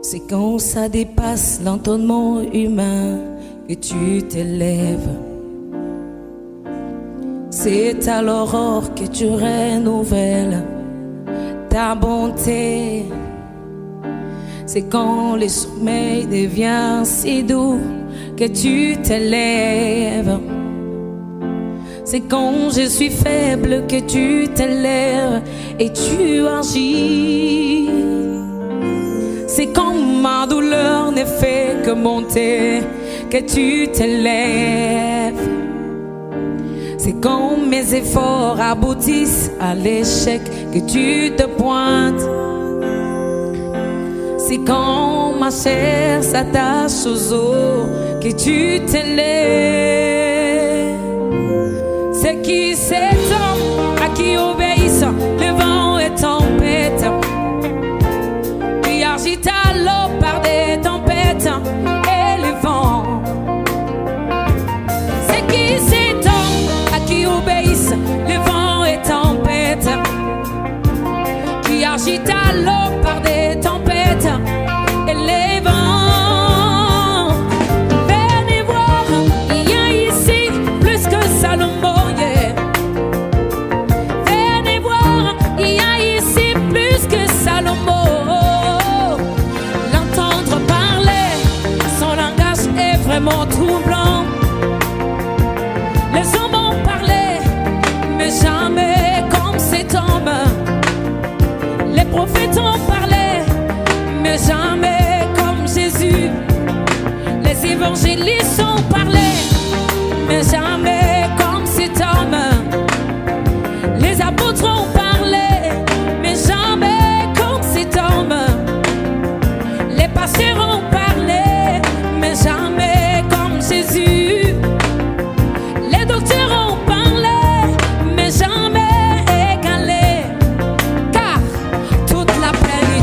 C'est quand ça dépasse l'entendement humain que tu t'élèves. C'est à l'aurore que tu renouvelles ta bonté. C'est quand le sommeil devient si doux que tu t'élèves. C'est quand je suis faible que tu t'élèves et tu agis. C'est quand ma douleur ne fait que monter que tu t'élèves. C'est quand mes efforts aboutissent à l'échec que tu te pointes. C'est quand ma chair s'attache aux os que tu t'élèves. C'est qui cet homme à qui obéissent le vent et tempête, qui agite à l'eau par des tempêtes et les vents. C'est qui cet homme à qui obéissent le vent et tempête, qui agite à l'eau par des tempêtes et les vents. Venez voir, il y a ici plus que Salomon. Vraiment troublant. Les hommes ont parlé, mais jamais comme cet homme. Les prophètes ont parlé, mais jamais comme Jésus. Les évangélistes ont parlé, mais jamais comme cet homme. Les apôtres ont parlé, mais jamais comme cet homme. Les pasteurs ont parlé, mais jamais Jésus. Les docteurs ont parlé, mais jamais égalé, car toute la plénitude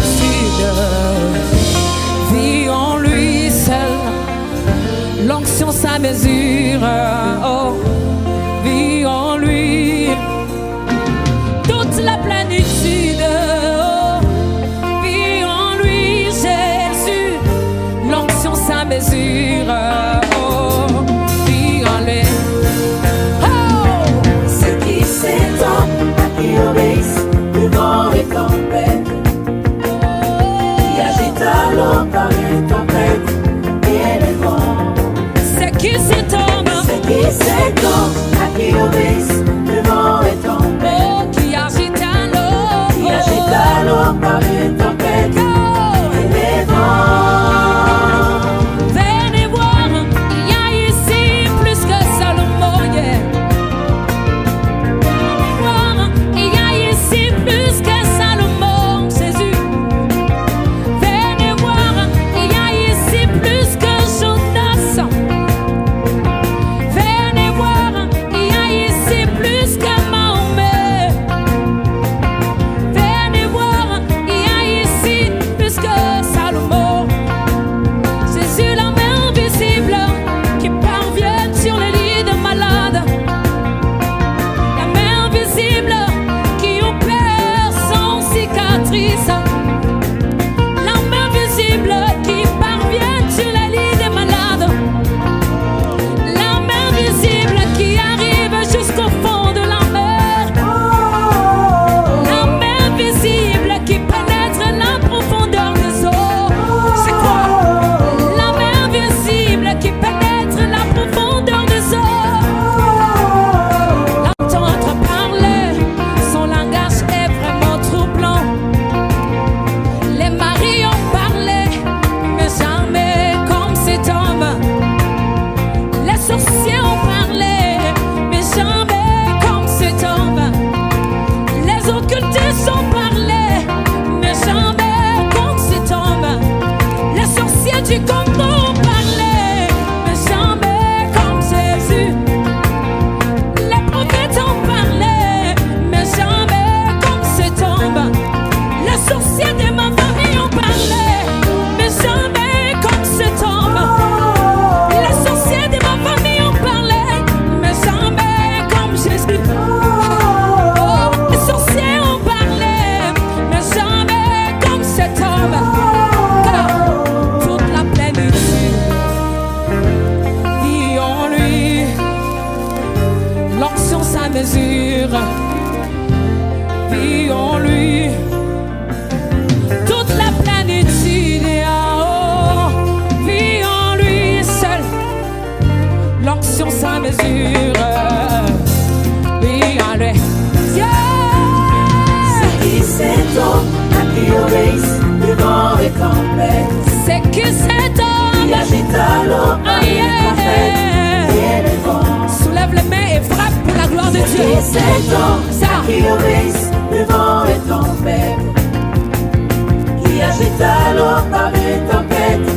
agita l'eau par les tempêtes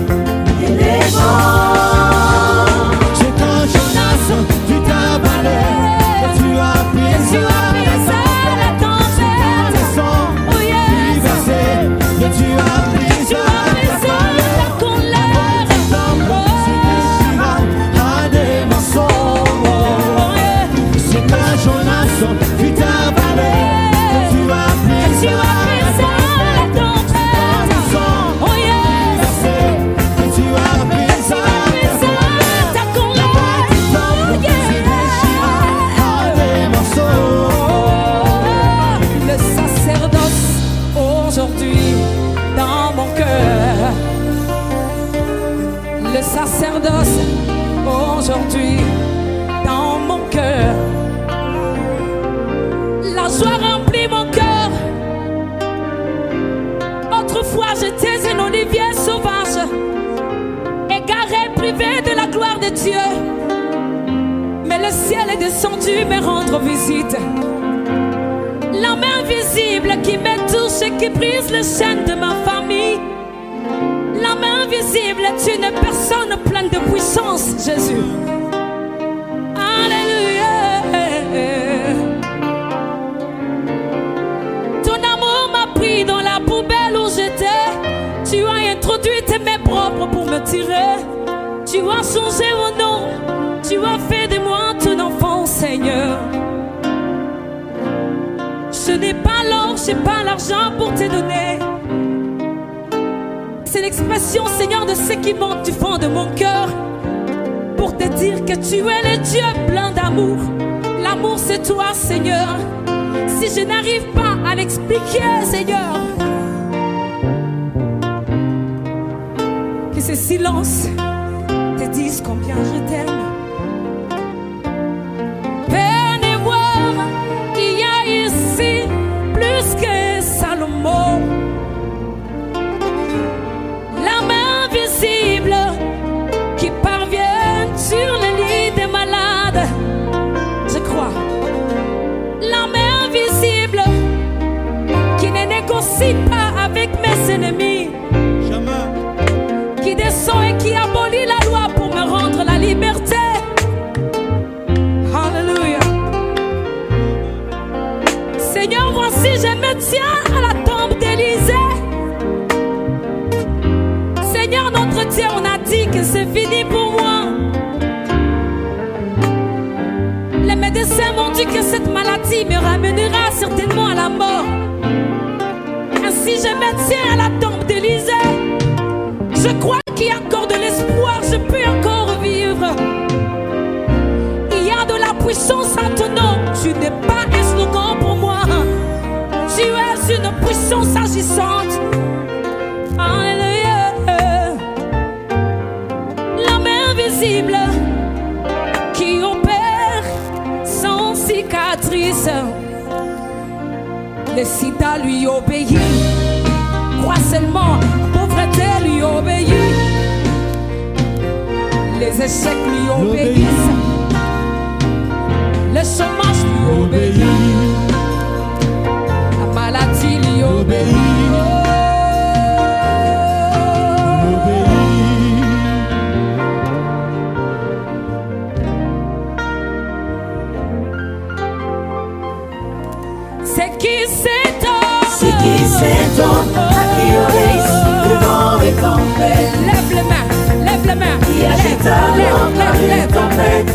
et les vents. C'est quand Jonas fut avalé et tu as brisé la tempête. Les sons diversés et tu as brisé la colère. Tu déchiras à des morceaux. C'est quand Jonas fut avalé et tu as brisé la tempête. Les sons diversés et tu as brisé ta colère. Tu déchiras à des morceaux. Le sacerdoce aujourd'hui dans mon cœur. Le sacerdoce aujourd'hui dans mon cœur. La joie remplit mon cœur. Autrefois j'étais un olivier sauvage, égaré, privé de la gloire de Dieu. Mais le ciel est descendu me rendre visite. La main invisible qui me touche et qui brise les chaînes de ma famille. La main invisible est une personne pleine de puissance, Jésus. Alléluia. Ton amour m'a pris dans la poubelle où j'étais. Tu as introduit tes mains propres pour me tirer. Tu as changé mon nom. Tu as fait de moi ton enfant, Seigneur. Je n'ai pas l'or, je n'ai pas l'argent pour te donner. C'est l'expression, Seigneur, de ce qui monte du fond de mon cœur, pour te dire que tu es le Dieu plein d'amour. L'amour, c'est toi, Seigneur. Si je n'arrive pas à l'expliquer, Seigneur, que ce silence te dise combien je t'aime. Plus que Salomon, la main visible qui parvient sur le lit des malades, je crois. La main visible qui ne négocie pas avec mes ennemis, Jamais. qui descend et qui abolit la loi pour me rendre la liberté. Alléluia. Seigneur, voici, je me tiens à la tombe d'Élisée. Seigneur, notre Dieu, on a dit que c'est fini pour moi. Les médecins m'ont dit que cette maladie me ramènera certainement à la mort. Ainsi, je me tiens à la tombe d'Élisée. Je crois qu'il y a encore de l'espoir, je peux encore vivre. Il y a de la puissance à ton nom. Tu n'es pas un slogan pour moi. Tu es une puissance agissante. Alléluia. La main invisible qui opère sans cicatrice. Le sida lui obéit. Crois seulement, pauvreté lui obéit. Les échecs lui obéissent. Le chômage lui obéit. La maladie lui obéit. C'est qui s'étonne à qui obéissent devant les tempêtes. Lève les mains, lève les mains. Qui agita l'eau par les tempêtes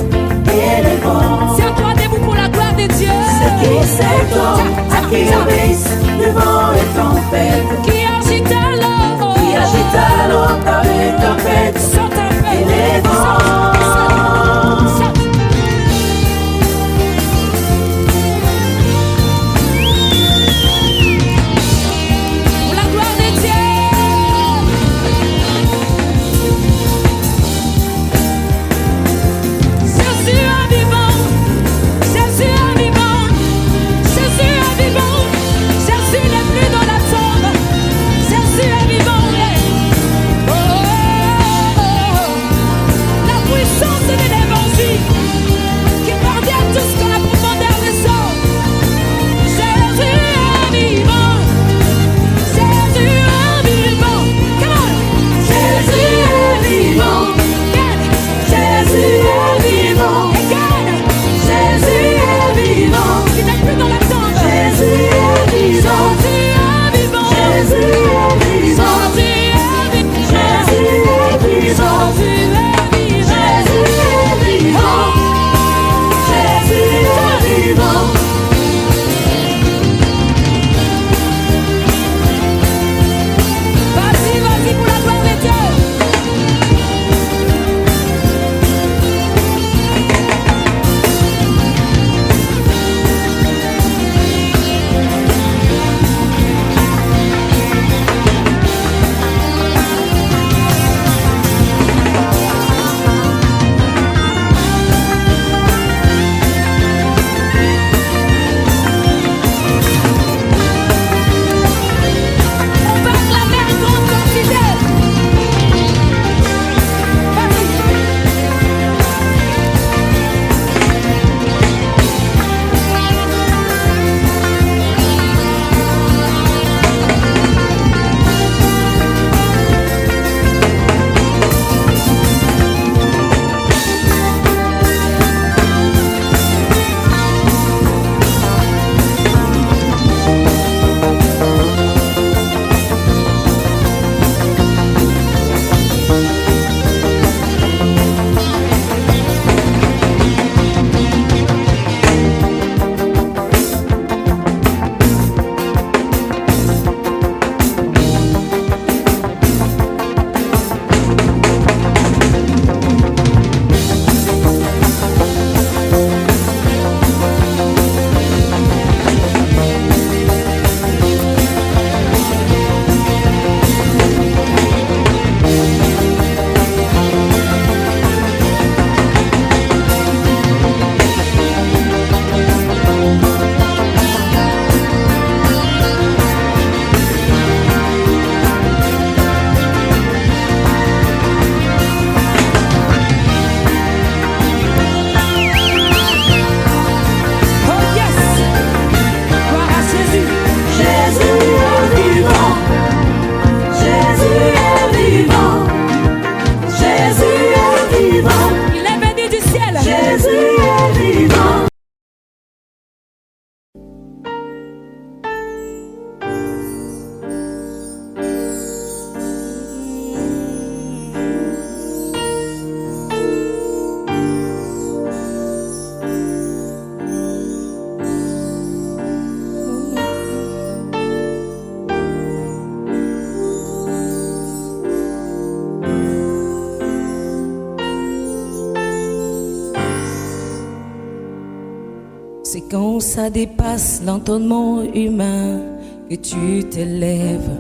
quand ça dépasse l'entendement humain que tu t'élèves.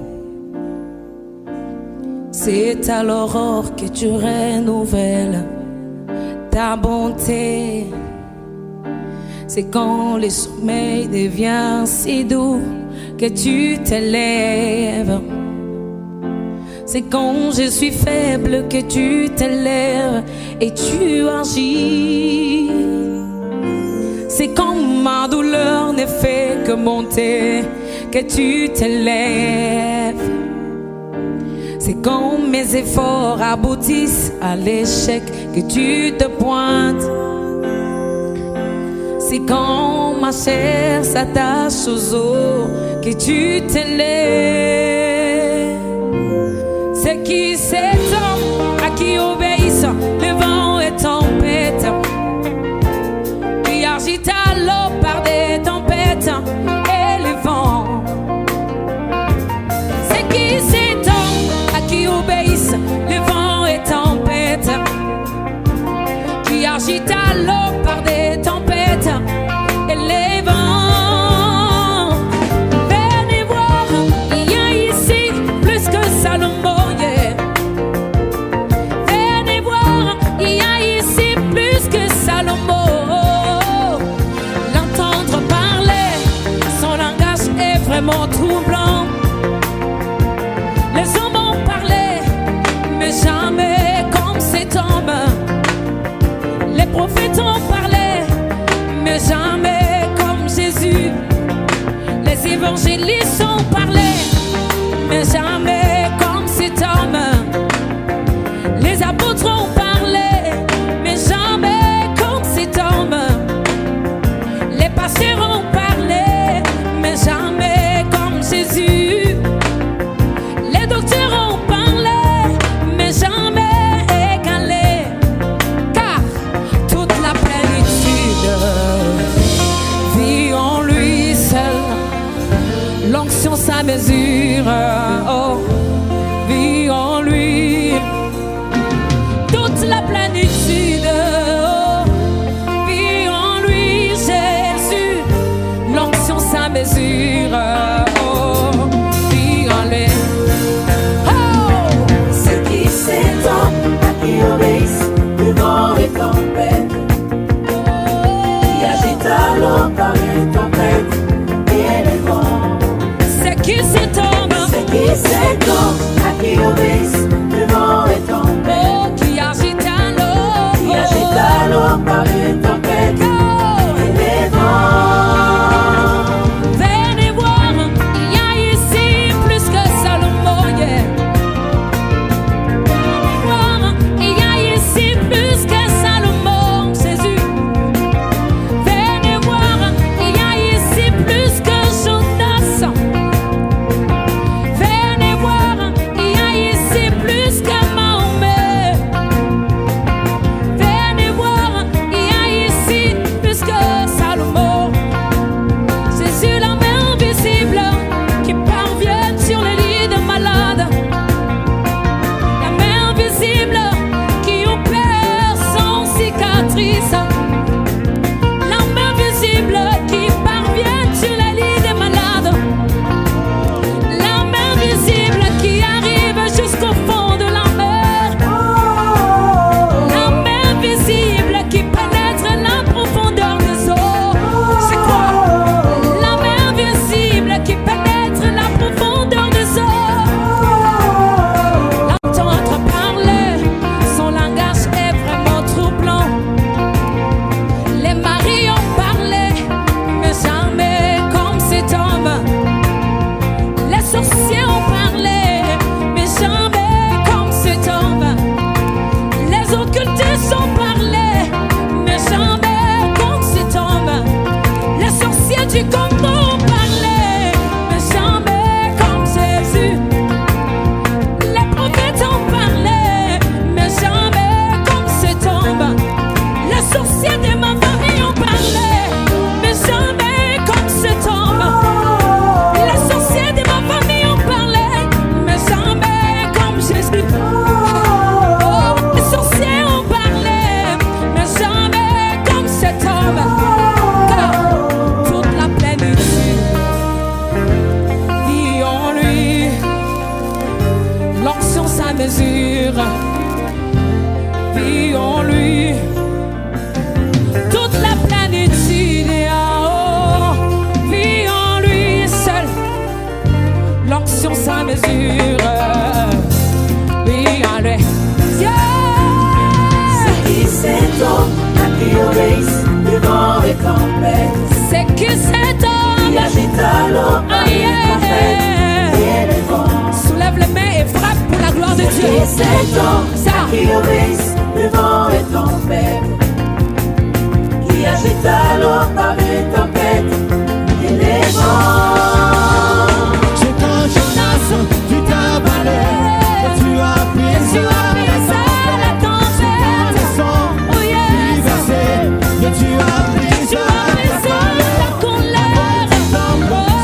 C'est à l'aurore que tu renouvelles ta bonté. C'est quand le sommeil devient si doux que tu t'élèves. C'est quand je suis faible que tu t'élèves et tu agis. C'est quand ma douleur ne fait que monter que tu t'élèves. C'est quand mes efforts aboutissent à l'échec que tu te pointes. C'est quand ma chair s'attache aux os que tu t'élèves. C'est qui cet homme à qui obéissent le vent et tempête, qui agite à l'eau par des tempêtes et le vent. C'est qui cet homme à qui obéissent le vent et tempête, qui agite à l'eau par des tempêtes et les vents. Venez voir, il y a ici plus que Salomon. Venez voir, il y a ici plus que Salomon. L'entendre parler, son langage est vraiment troublant. Les hommes ont parlé, mais jamais comme cet homme. Les prophètes ont parlé, mais jamais comme Jésus. Les évangélistes ont parlé, mais jamais comme cet homme. Les apôtres ont parlé, mais jamais comme cet homme. Les pasteurs ont parlé, mais jamais comme Jésus. Les docteurs ont parlé, mais jamais égalé. Car toute la plénitude vit en lui seul. L'onction sa mesure, oh, vit en lui. Toute la plénitude, oh, vit en lui Jésus. L'onction sa mesure, oh, vit en lui. Oh! C'est qui cet homme à qui obéissent le vent et tempête, qui agite à l'eau par les tempêtes et les vents. C'est qui cet homme? C'est qui cet homme à qui obéissent le vent et tempête, Oh, qui agite à l'eau, qui agite à l'eau par les tempêtes Oh! et les vents. Venez voir, il y a ici plus que Salomon, yeah. Venez voir, il y a ici plus que Salomon, Jésus. Venez voir, il y a ici plus que Jonas. Venez voir, il y a ici plus que Mahomet. Venez voir, il y a ici plus que Salomon. Jésus, la main invisible qui parvient sur les lits de malades. La main invisible qui opère sans cicatrice. La main visible qui parvient sur les lits des malades. La main visible qui arrive jusqu'au fond de la mer. La main visible qui pénètre la profondeur des eaux. C'est quoi? La main invisible qui pénètre la profondeur des eaux. L'entendre parler, son langage est vraiment troublant. mesure. Vit en lui toute la plénitude en haut. Vit en lui seul l'onction sans mesure. Vit en lui. Qui cet homme à qui obéissent le vent et tempête? C'est qui cet homme Qui agite à l'eau par les tempêtes et les vents? Soulève les mains et frappe pour la gloire de Dieu. Qui cet homme Ça. à qui obéissent le vent et tempête? Qui agite à l'eau par les tempêtes et les vents? C'est un Jonas, tu t'as avalé, et tu as pris la tempête. descend, Oh yes. versé, et tu as pris Tu as brisé la colère.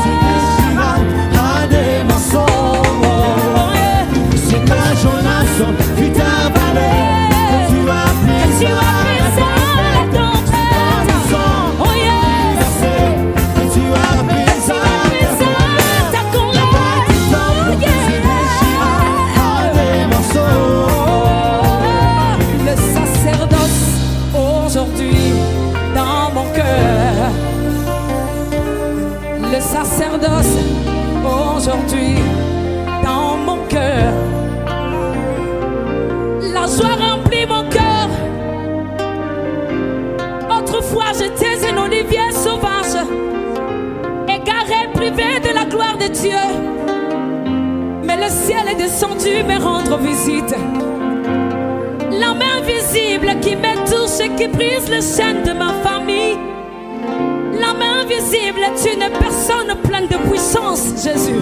tu déchiras à des morceaux. Oh yeah. C'est un Jonas, tu t'as avalé, et tu as pris Tu as brisé la tempête. descend, Oh yes. versé, et tu as pris Tu as brisé ta colère. Oh tu déchiras à des morceaux. Le sacerdoce aujourd'hui dans mon cœur. Le sacerdoce aujourd'hui dans mon cœur. La joie remplit mon cœur. Autrefois j'étais un olivier sauvage, égaré, privé de la gloire de Dieu. Mais le ciel est descendu me rendre visite. La main invisible qui me touche et qui brise les chaînes de ma famille. La main invisible est une personne pleine de puissance, Jésus.